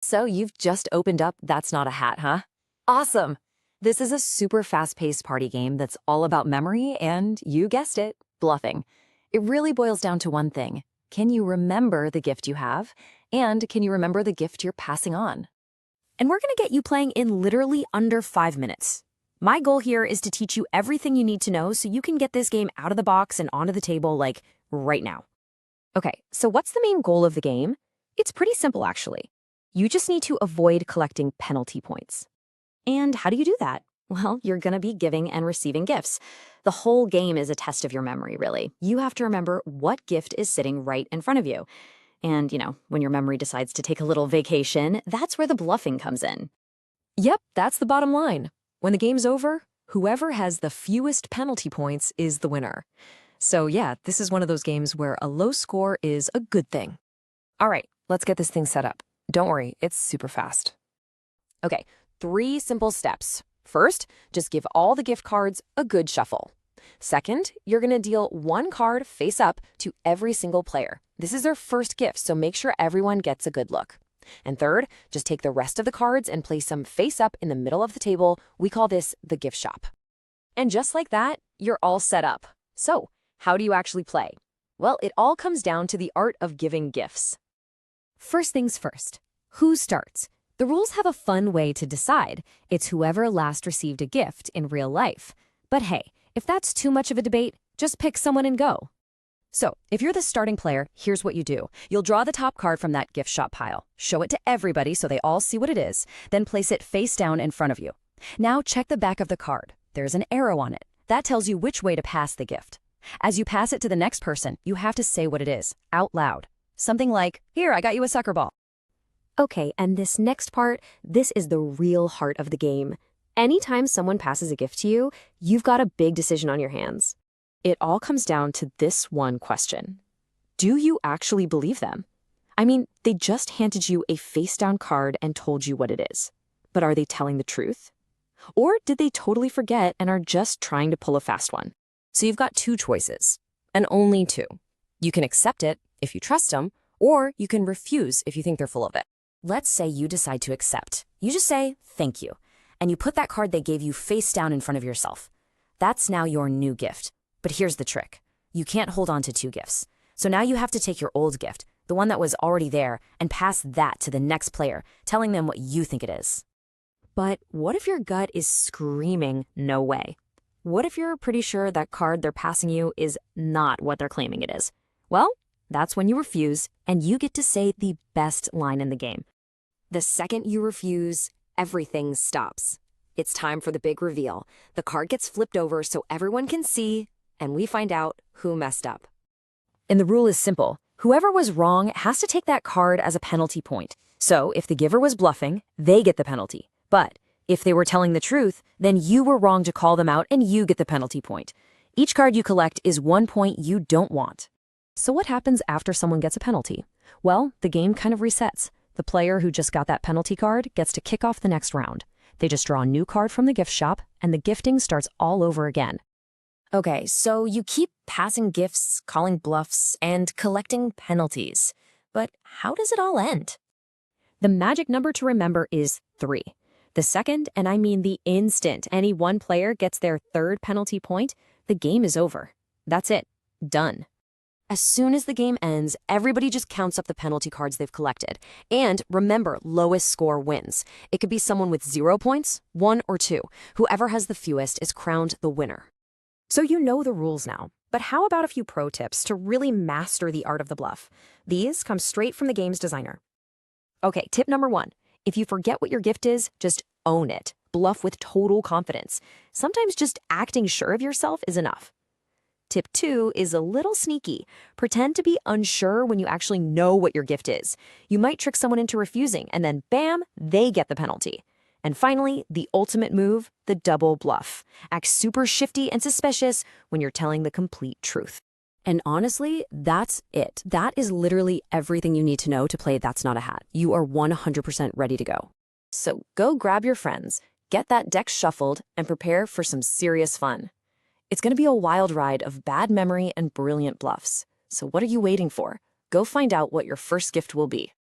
So you've just opened up That's Not a Hat, huh? Awesome! This is a super fast-paced party game that's all about memory and, you guessed it, bluffing. It really boils down to one thing. Can you remember the gift you have? And can you remember the gift you're passing on? And we're going to get you playing in literally under 5 minutes. My goal here is to teach you everything you need to know so you can get this game out of the box and onto the table, like, right now. Okay, so what's the main goal of the game? It's pretty simple, actually. You just need to avoid collecting penalty points. And how do you do that? Well, you're going to be giving and receiving gifts. The whole game is a test of your memory, really. You have to remember what gift is sitting right in front of you. And, when your memory decides to take a little vacation, that's where the bluffing comes in. Yep, that's the bottom line. When the game's over, whoever has the fewest penalty points is the winner. So yeah, this is one of those games where a low score is a good thing. All right, let's get this thing set up. Don't worry, it's super fast. Okay, 3 simple steps. First, just give all the gift cards a good shuffle. Second, you're going to deal 1 card face up to every single player. This is their first gift, so make sure everyone gets a good look. And third, just take the rest of the cards and place them face up in the middle of the table. We call this the gift shop. And just like that, you're all set up. So, how do you actually play? Well, it all comes down to the art of giving gifts. First things first, who starts? The rules have a fun way to decide. It's whoever last received a gift in real life. But hey, if that's too much of a debate, just pick someone and go. So, if you're the starting player, here's what you do. You'll draw the top card from that gift shop pile, show it to everybody so they all see what it is, then place it face down in front of you. Now check the back of the card. There's an arrow on it. That tells you which way to pass the gift. As you pass it to the next person, you have to say what it is, out loud. Something like, "Here, I got you a soccer ball." Okay, and this next part, this is the real heart of the game. Anytime someone passes a gift to you, you've got a big decision on your hands. It all comes down to this one question. Do you actually believe them? I mean, they just handed you a face-down card and told you what it is. But are they telling the truth? Or did they totally forget and are just trying to pull a fast one? So you've got 2 choices, and only 2. You can accept it if you trust them, or you can refuse if you think they're full of it. Let's say you decide to accept. You just say, "Thank you," and you put that card they gave you face down in front of yourself. That's now your new gift. But here's the trick. You can't hold on to 2 gifts. So now you have to take your old gift, the one that was already there, and pass that to the next player, telling them what you think it is. But what if your gut is screaming, "No way"? What if you're pretty sure that card they're passing you is not what they're claiming it is? Well, that's when you refuse, and you get to say the best line in the game. The second you refuse, everything stops. It's time for the big reveal. The card gets flipped over so everyone can see, and we find out who messed up. And the rule is simple. Whoever was wrong has to take that card as a penalty point. So if the giver was bluffing, they get the penalty. But if they were telling the truth, then you were wrong to call them out and you get the penalty point. Each card you collect is 1 point you don't want. So what happens after someone gets a penalty? Well, the game kind of resets. The player who just got that penalty card gets to kick off the next round. They just draw a new card from the gift shop, and the gifting starts all over again. Okay, so you keep passing gifts, calling bluffs, and collecting penalties. But how does it all end? The magic number to remember is 3. The second, and I mean the instant, any one player gets their 3rd penalty point, the game is over. That's it. Done. As soon as the game ends, everybody just counts up the penalty cards they've collected. And remember, lowest score wins. It could be someone with 0 points, 1 or 2. Whoever has the fewest is crowned the winner. So you know the rules now, but how about a few pro tips to really master the art of the bluff? These come straight from the game's designer. Okay, tip number 1. If you forget what your gift is, just own it. Bluff with total confidence. Sometimes just acting sure of yourself is enough. Tip 2 is a little sneaky. Pretend to be unsure when you actually know what your gift is. You might trick someone into refusing, and then bam, they get the penalty. And finally, the ultimate move, the double bluff. Act super shifty and suspicious when you're telling the complete truth. And honestly, that's it. That is literally everything you need to know to play That's Not a Hat. You are 100% ready to go. So go grab your friends, get that deck shuffled, and prepare for some serious fun. It's going to be a wild ride of bad memory and brilliant bluffs. So what are you waiting for? Go find out what your first gift will be.